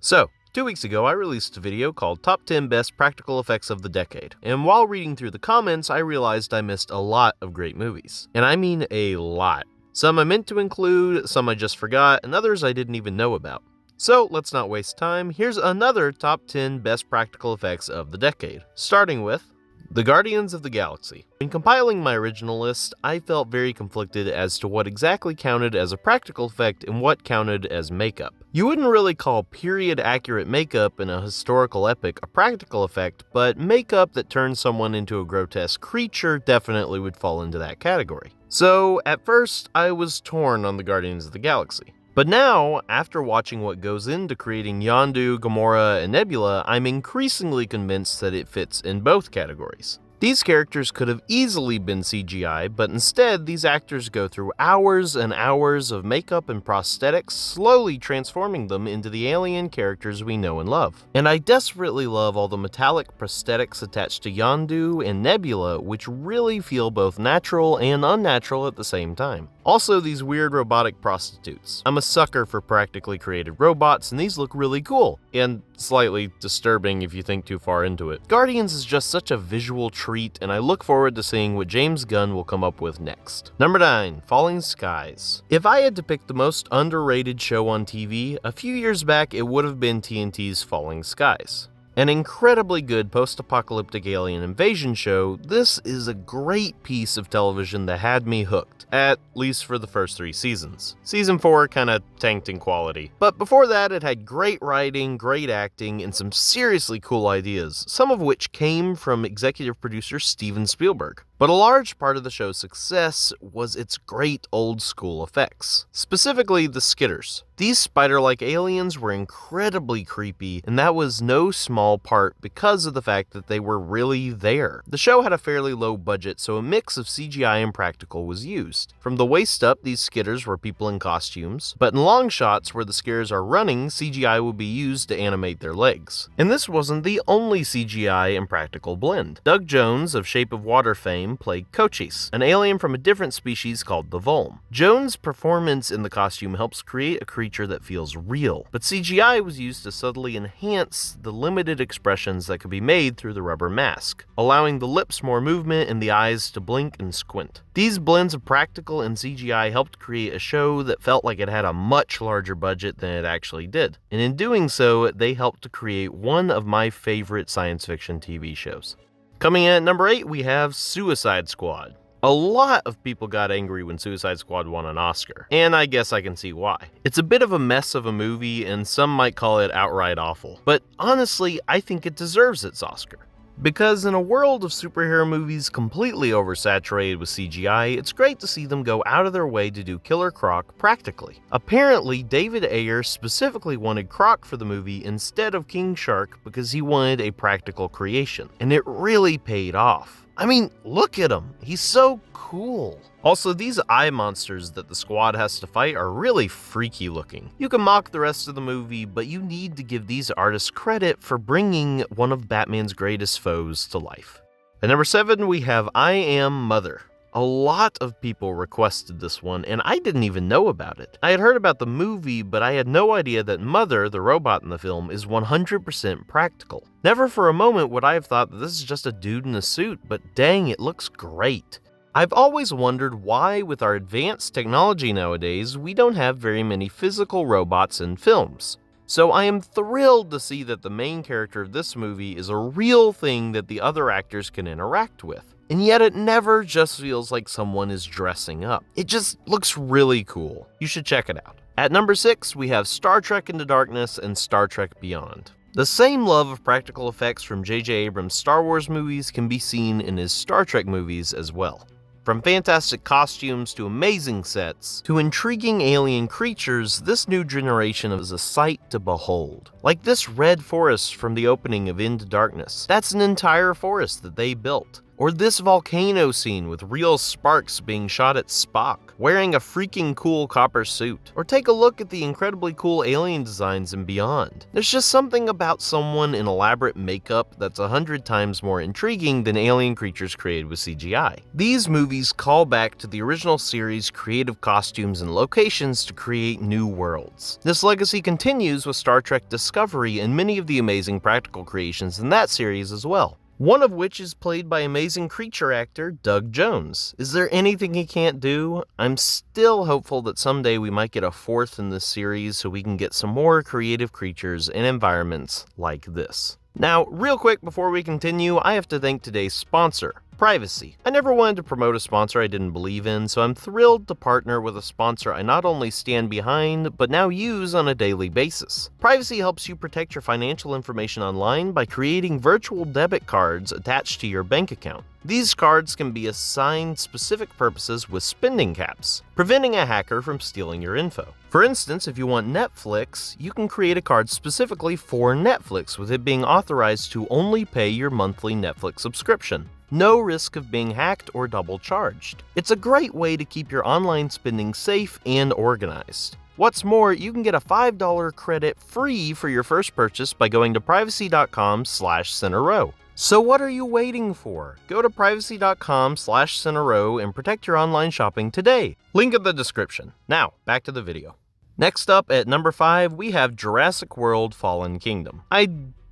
So, 2 weeks ago, I released a video called Top 10 Best Practical Effects of the Decade, and while reading through the comments, I realized I missed a lot of great movies. And I mean a lot. Some I meant to include, some I just forgot, and others I didn't even know about. So, let's not waste time. Here's another Top 10 Best Practical Effects of the Decade, starting with The Guardians of the Galaxy. In compiling my original list, I felt very conflicted as to what exactly counted as a practical effect and what counted as makeup. You wouldn't really call period-accurate makeup in a historical epic a practical effect, but makeup that turns someone into a grotesque creature definitely would fall into that category. So, at first, I was torn on the Guardians of the Galaxy. But now, after watching what goes into creating Yondu, Gamora, and Nebula, I'm increasingly convinced that it fits in both categories. These characters could have easily been CGI, but instead, these actors go through hours and hours of makeup and prosthetics, slowly transforming them into the alien characters we know and love. And I desperately love all the metallic prosthetics attached to Yondu and Nebula, which really feel both natural and unnatural at the same time. Also, these weird robotic prostitutes. I'm a sucker for practically created robots, and these look really cool, and slightly disturbing if you think too far into it. Guardians is just such a visual treat, and I look forward to seeing what James Gunn will come up with next. Number 9, Falling Skies. If I had to pick the most underrated show on TV, a few years back it would have been TNT's Falling Skies. An incredibly good post-apocalyptic alien invasion show, this is a great piece of television that had me hooked, at least for the first 3 seasons. Season 4 kinda tanked in quality, but before that it had great writing, great acting, and some seriously cool ideas, some of which came from executive producer Steven Spielberg. But a large part of the show's success was its great old-school effects, specifically the skitters. These spider-like aliens were incredibly creepy, and that was no small part because of the fact that they were really there. The show had a fairly low budget, so a mix of CGI and practical was used. From the waist up, these skitters were people in costumes, but in long shots where the skitters are running, CGI will be used to animate their legs. And this wasn't the only CGI and practical blend. Doug Jones of Shape of Water fame played Cochise, an alien from a different species called the Volm. Jones' performance in the costume helps create a creature that feels real, but CGI was used to subtly enhance the limited expressions that could be made through the rubber mask, allowing the lips more movement and the eyes to blink and squint. These blends of practical and CGI helped create a show that felt like it had a much larger budget than it actually did, and in doing so, they helped to create one of my favorite science fiction TV shows. Coming in at number 8, we have Suicide Squad. A lot of people got angry when Suicide Squad won an Oscar, and I guess I can see why. It's a bit of a mess of a movie, and some might call it outright awful, but honestly, I think it deserves its Oscar. Because in a world of superhero movies completely oversaturated with CGI, it's great to see them go out of their way to do Killer Croc practically. Apparently, David Ayer specifically wanted Croc for the movie instead of King Shark because he wanted a practical creation, and it really paid off. I mean, look at him, he's so cool. Also, these eye monsters that the squad has to fight are really freaky looking. You can mock the rest of the movie, but you need to give these artists credit for bringing one of Batman's greatest foes to life. At number 7, we have I Am Mother. A lot of people requested this one, and I didn't even know about it. I had heard about the movie, but I had no idea that Mother, the robot in the film, is 100% practical. Never for a moment would I have thought that this is just a dude in a suit, but dang, it looks great. I've always wondered why, with our advanced technology nowadays, we don't have very many physical robots in films. So I am thrilled to see that the main character of this movie is a real thing that the other actors can interact with. And yet it never just feels like someone is dressing up. It just looks really cool. You should check it out. At number 6, we have Star Trek Into Darkness and Star Trek Beyond. The same love of practical effects from J.J. Abrams' Star Wars movies can be seen in his Star Trek movies as well. From fantastic costumes to amazing sets, to intriguing alien creatures, this new generation is a sight to behold. Like this red forest from the opening of Into Darkness. That's an entire forest that they built. Or this volcano scene with real sparks being shot at Spock, wearing a freaking cool copper suit. Or take a look at the incredibly cool alien designs and beyond. There's just something about someone in elaborate makeup that's 100 times more intriguing than alien creatures created with CGI. These movies call back to the original series' creative costumes and locations to create new worlds. This legacy continues with Star Trek Discovery and many of the amazing practical creations in that series as well. One of which is played by amazing creature actor Doug Jones. Is there anything he can't do? I'm still hopeful that someday we might get a fourth in this series so we can get some more creative creatures and environments like this. Now, real quick before we continue, I have to thank today's sponsor, Privacy. I never wanted to promote a sponsor I didn't believe in, so I'm thrilled to partner with a sponsor I not only stand behind, but now use on a daily basis. Privacy helps you protect your financial information online by creating virtual debit cards attached to your bank account. These cards can be assigned specific purposes with spending caps, preventing a hacker from stealing your info. For instance, if you want Netflix, you can create a card specifically for Netflix, with it being authorized to only pay your monthly Netflix subscription. No risk of being hacked or double charged. It's a great way to keep your online spending safe and organized. What's more, you can get a $5 credit free for your first purchase by going to privacy.com/centerrow. So what are you waiting for? Go to privacy.com/centerrow and protect your online shopping today. Link in the description. Now, back to the video. Next up at number 5, we have Jurassic World Fallen Kingdom. I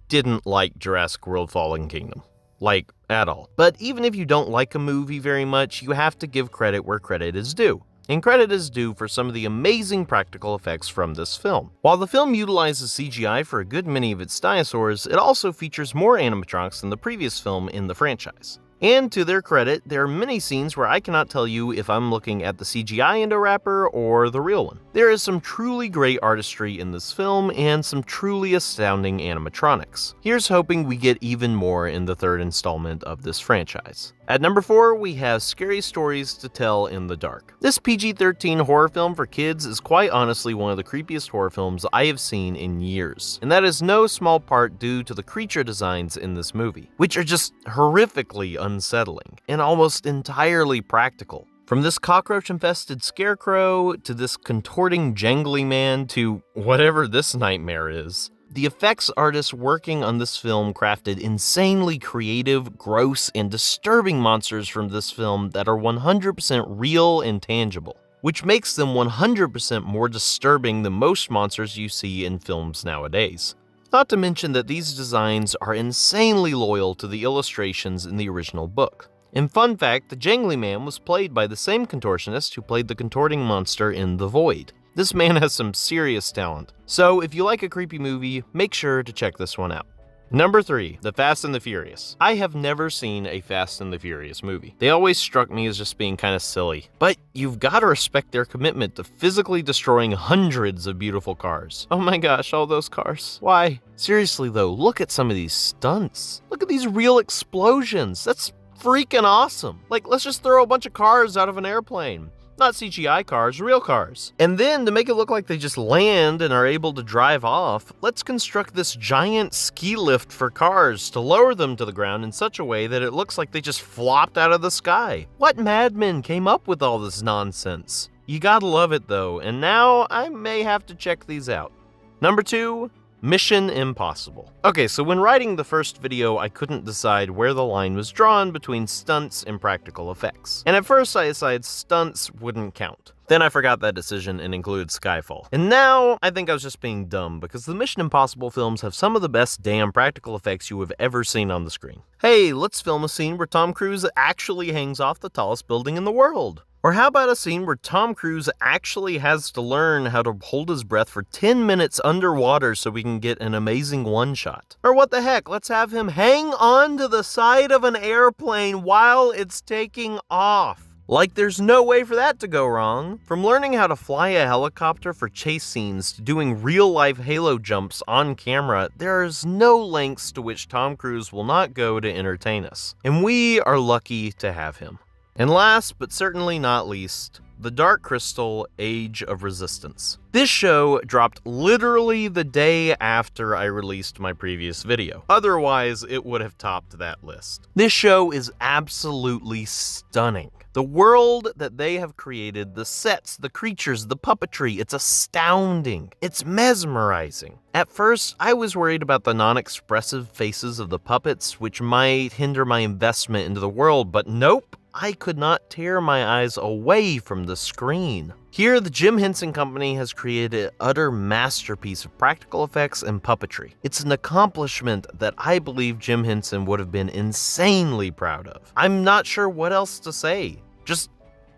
didn't like Jurassic World Fallen Kingdom. Like, at all. But even if you don't like a movie very much, you have to give credit where credit is due. And credit is due for some of the amazing practical effects from this film. While the film utilizes CGI for a good many of its dinosaurs, it also features more animatronics than the previous film in the franchise. And to their credit, there are many scenes where I cannot tell you if I'm looking at the CGI Indo-Wrapper or the real one. There is some truly great artistry in this film and some truly astounding animatronics. Here's hoping we get even more in the third installment of this franchise. At number 4, we have Scary Stories to Tell in the Dark. This PG-13 horror film for kids is quite honestly one of the creepiest horror films I have seen in years. And that is no small part due to the creature designs in this movie, which are just horrifically unsettling and almost entirely practical. From this cockroach-infested scarecrow to this contorting jangly man to whatever this nightmare is. The effects artists working on this film crafted insanely creative, gross, and disturbing monsters from this film that are 100% real and tangible, which makes them 100% more disturbing than most monsters you see in films nowadays. Not to mention that these designs are insanely loyal to the illustrations in the original book. And fun fact, the Jangly Man was played by the same contortionist who played the contorting monster in The Void. This man has some serious talent. So if you like a creepy movie, make sure to check this one out. Number 3, The Fast and the Furious. I have never seen a Fast and the Furious movie. They always struck me as just being kind of silly. But you've got to respect their commitment to physically destroying hundreds of beautiful cars. Oh my gosh, all those cars. Why? Seriously though, look at some of these stunts. Look at these real explosions. That's freaking awesome. Like, let's just throw a bunch of cars out of an airplane. Not CGI cars, real cars. And then, to make it look like they just land and are able to drive off, let's construct this giant ski lift for cars to lower them to the ground in such a way that it looks like they just flopped out of the sky. What madman came up with all this nonsense? You gotta love it though, and now I may have to check these out. Number 2, Mission Impossible. Okay, so when writing the first video, I couldn't decide where the line was drawn between stunts and practical effects. And at first I decided stunts wouldn't count. Then I forgot that decision and included Skyfall. And now I think I was just being dumb because the Mission Impossible films have some of the best damn practical effects you have ever seen on the screen. Hey, let's film a scene where Tom Cruise actually hangs off the tallest building in the world. Or how about a scene where Tom Cruise actually has to learn how to hold his breath for 10 minutes underwater so we can get an amazing one-shot? Or what the heck, let's have him hang on to the side of an airplane while it's taking off. Like, there's no way for that to go wrong. From learning how to fly a helicopter for chase scenes to doing real-life halo jumps on camera, there's no lengths to which Tom Cruise will not go to entertain us. And we are lucky to have him. And last, but certainly not least, The Dark Crystal: Age of Resistance. This show dropped literally the day after I released my previous video. Otherwise, it would have topped that list. This show is absolutely stunning. The world that they have created, the sets, the creatures, the puppetry, it's astounding. It's mesmerizing. At first, I was worried about the non-expressive faces of the puppets, which might hinder my investment into the world, but nope. I could not tear my eyes away from the screen. Here, the Jim Henson Company has created an utter masterpiece of practical effects and puppetry. It's an accomplishment that I believe Jim Henson would have been insanely proud of. I'm not sure what else to say. Just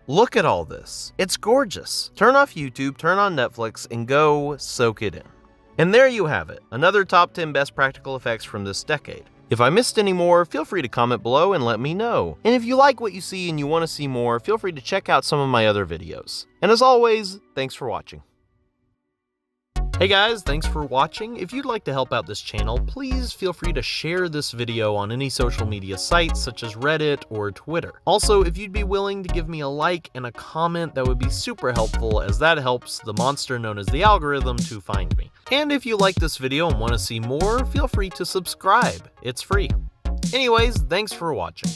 look at all this. It's gorgeous. Turn off YouTube, turn on Netflix, and go soak it in. And there you have it, another top 10 best practical effects from this decade. If I missed any more, feel free to comment below and let me know. And if you like what you see and you want to see more, feel free to check out some of my other videos. And as always, thanks for watching. Hey guys, thanks for watching. If you'd like to help out this channel, please feel free to share this video on any social media sites such as Reddit or Twitter. Also, if you'd be willing to give me a like and a comment, that would be super helpful, as that helps the monster known as the algorithm to find me. And if you like this video and want to see more, feel free to subscribe. It's free. Anyways, thanks for watching.